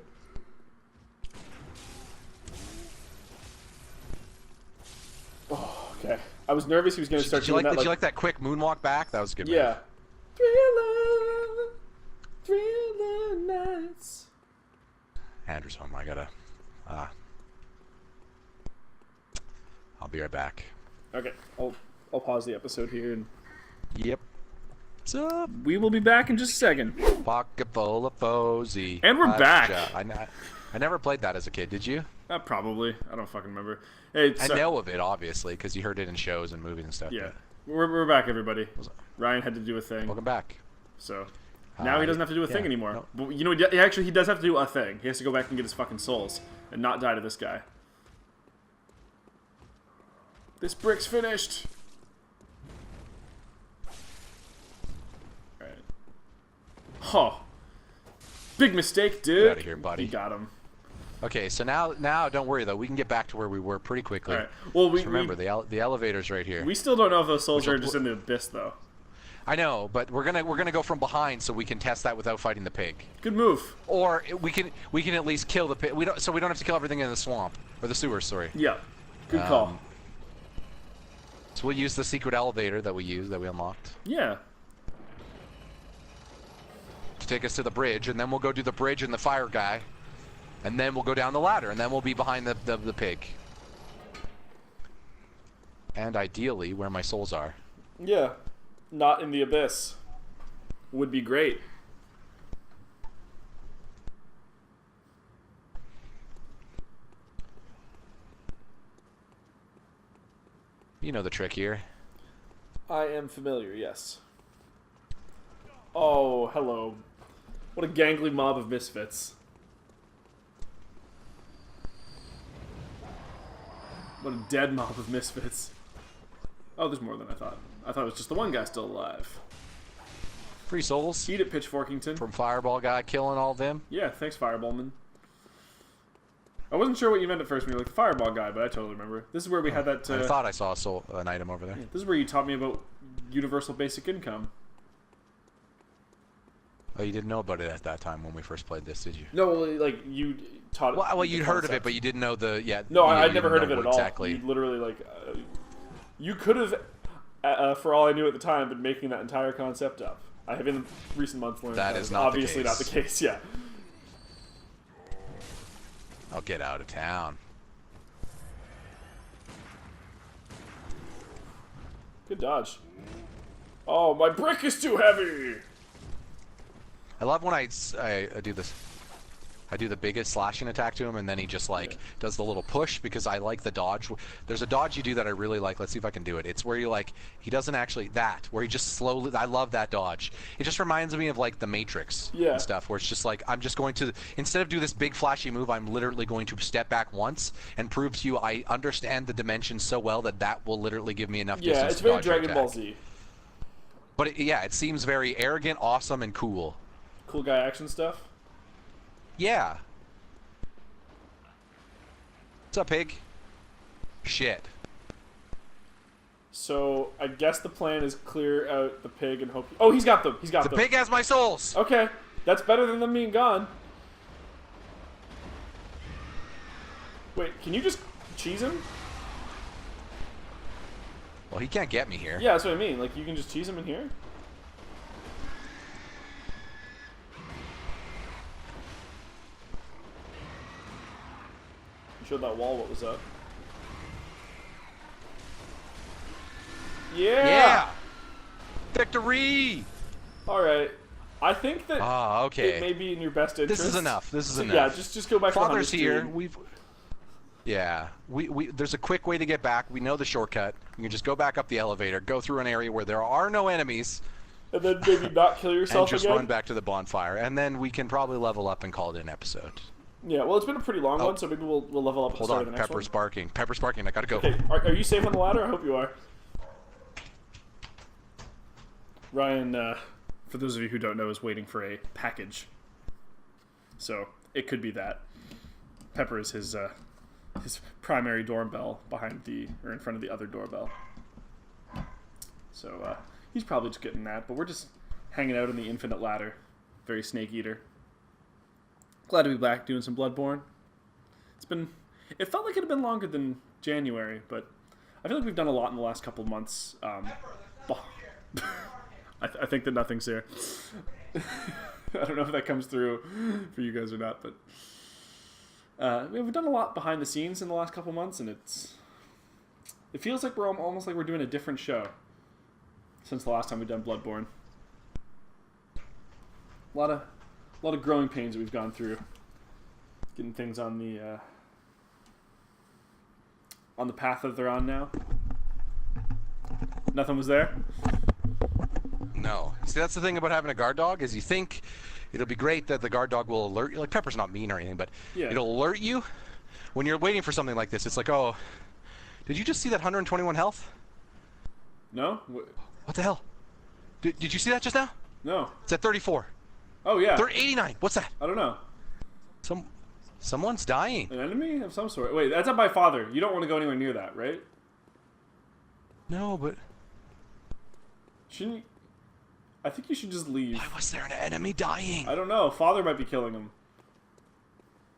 Oh, okay. I was nervous he was going to start doing that. Did you like that quick moonwalk back? That was good. Yeah. Thriller nights. Andrew's home. I gotta. I'll be right back. Okay. I'll pause the episode here and. Yep. What's up? We will be back in just a second. Pocket full of Posey. And we're back. I never played that as a kid. Did you? Probably. I don't fucking remember. Hey, I know of it, obviously, because you heard it in shows and movies and stuff. Yeah. We're back, everybody. Ryan had to do a thing. Welcome back. So now he doesn't have to do a thing anymore. No. But you know, he does have to do a thing. He has to go back and get his fucking souls and not die to this guy. This brick's finished. Alright. Huh. Big mistake, dude. Get out of here, buddy. You got him. Okay, so now don't worry though. We can get back to where we were pretty quickly. All right. Well, just remember the elevator's right here. We still don't know if those souls are just in the abyss, though. I know, but we're gonna go from behind so we can test that without fighting the pig. Good move. Or we can at least kill the pig. We don't have to kill everything in the swamp or the sewers. Sorry. Yeah. Good call. So we'll use the secret elevator that we unlocked. Yeah. To take us to the bridge, and then we'll go do the bridge and the fire guy, and then we'll go down the ladder, and then we'll be behind the pig. And ideally, where my souls are. Yeah. Not in the abyss. Would be great. You know the trick here. I am familiar, yes. Oh, hello. What a gangly mob of misfits. What a dead mob of misfits. Oh, there's more than I thought. I thought it was just the one guy still alive. Free souls. Eat it, Pitchforkington. From Fireball guy killing all of them. Yeah, thanks, Fireballman. I wasn't sure what you meant at first when you were like the Fireball guy, but I totally remember. This is where we had that... I thought I saw an item over there. Yeah, this is where you taught me about universal basic income. Oh, you didn't know about it at that time when we first played this, did you? No, well, like, you taught it. Well, you'd heard of it, but you didn't know the... Yeah. No, I'd never heard of it at all. Exactly. You literally, like... you could have, for all I knew at the time, been making that entire concept up. I have in recent months learned that is not obviously not the case, yeah. I'll get out of town. Good dodge. Oh, my brick is too heavy! I love when I do this. I do the biggest slashing attack to him, and then he just like does the little push because I like the dodge. There's a dodge you do that I really like. Let's see if I can do it. It's where you like he doesn't actually where he just slowly. I love that dodge. It just reminds me of like the Matrix and stuff, where it's just like I'm just going to instead of do this big flashy move, I'm literally going to step back once and prove to you I understand the dimensions so well that will literally give me enough distance. Yeah, it's to very dodge Dragon Ball Z. But it seems very arrogant, awesome, and cool. Cool guy action stuff. Yeah. What's up, pig? Shit. So, I guess the plan is clear out the pig and hope... Oh, he's got them! He's got them! The pig has my souls! Okay. That's better than them being gone. Wait, can you just cheese him? Well, he can't get me here. Yeah, that's what I mean. Like, you can just cheese him in here? Showed that wall what was up. Yeah! Victory! Alright. I think that okay. it may be in your best interest. This is enough. This is enough. Yeah, just go back Father's to here. There's a quick way to get back. We know the shortcut. You can just go back up the elevator, go through an area where there are no enemies. And then maybe not kill yourself and just again? run back to the bonfire. And then we can probably level up and call it an episode. Yeah, well, it's been a pretty long one, so maybe we'll level up at the start of the next Pepper's one. barking. Pepper's barking. I gotta go. Okay, are you safe on the ladder? I hope you are. Ryan, for those of you who don't know, is waiting for a package. So, it could be that. Pepper is his primary doorbell in front of the other doorbell. So, he's probably just getting that, but we're just hanging out on the infinite ladder. Very snake eater. Glad to be back doing some Bloodborne. It felt like it had been longer than January, but I feel like we've done a lot in the last couple of months. I think that nothing's there. I don't know if that comes through for you guys or not, but we've done a lot behind the scenes in the last couple of months, and it feels like we're almost like we're doing a different show since the last time we've done Bloodborne. A lot of growing pains that we've gone through, getting things on the path that they're on now. Nothing was there? No. See, that's the thing about having a guard dog, is you think it'll be great that the guard dog will alert you. Like, Pepper's not mean or anything, but it'll alert you when you're waiting for something like this. It's like, oh, Did you just see that 121 health? No? What the hell? Did you see that just now? No. It's at 34. Oh, yeah. 89. What's that? I don't know. Someone's dying. An enemy of some sort. Wait, that's up by father. You don't want to go anywhere near that, right? No, but... Shouldn't you... I think you should just leave. Why was there an enemy dying? I don't know. Father might be killing him.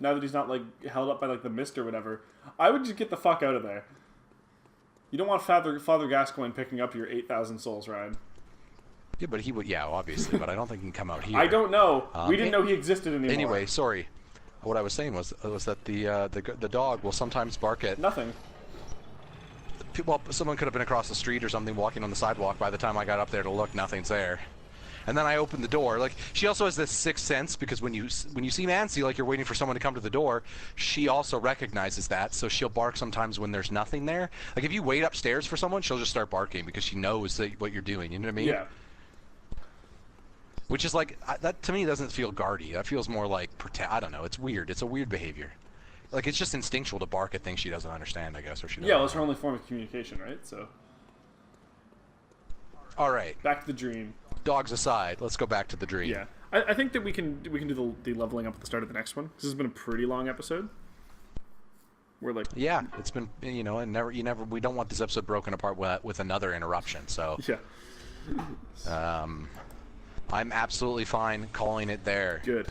Now that he's not, like, held up by, like, the mist or whatever. I would just get the fuck out of there. You don't want Father Gascoigne picking up your 8,000 souls ride. Yeah, but he would... Yeah, obviously, but I don't think he can come out here. I don't know. We didn't know he existed anymore. Anyway, sorry. What I was saying was that the dog will sometimes bark at... Nothing. Well, someone could have been across the street or something walking on the sidewalk. By the time I got up there to look, nothing's there. And then I opened the door. Like, she also has this sixth sense, because when you see Nancy, like you're waiting for someone to come to the door, she also recognizes that, so she'll bark sometimes when there's nothing there. Like, if you wait upstairs for someone, she'll just start barking because she knows what you're doing, you know what I mean? Yeah. Which is like, that to me doesn't feel guardy. That feels more like, I don't know, it's weird. It's a weird behavior. Like, it's just instinctual to bark at things she doesn't understand, I guess, or she doesn't Yeah, well, it's her only form of communication, right? So. All right. Back to the dream. Dogs aside, let's go back to the dream. Yeah, I think that we can do the leveling up at the start of the next one. This has been a pretty long episode. We're like, yeah, it's been, you know, and we don't want this episode broken apart with another interruption. So yeah, I'm absolutely fine calling it there. Good.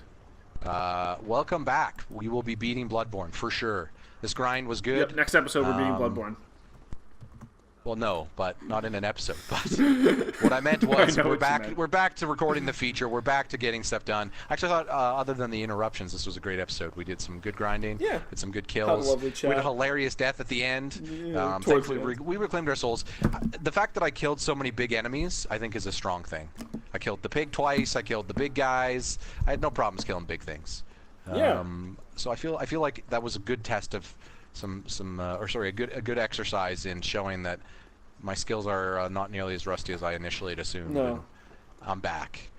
Welcome back. We will be beating Bloodborne for sure. This grind was good. Yep, next episode we're beating Bloodborne. Well, no, but not in an episode. But what I meant was we're back to recording the feature. We're back to getting stuff done. Actually, I thought other than the interruptions, this was a great episode. We did some good grinding. Yeah. Did some good kills. Had a lovely chat. We had a hilarious death at the end. Yeah, Thankfully, we reclaimed our souls. The fact that I killed so many big enemies, I think, is a strong thing. I killed the pig twice. I killed the big guys. I had no problems killing big things. Yeah. So I feel like that was a good test of a good exercise in showing that my skills are not nearly as rusty as I initially had assumed. No. I'm back.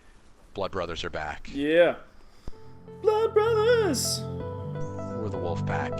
Blood Brothers are back. Yeah. Blood Brothers! We're the wolf pack.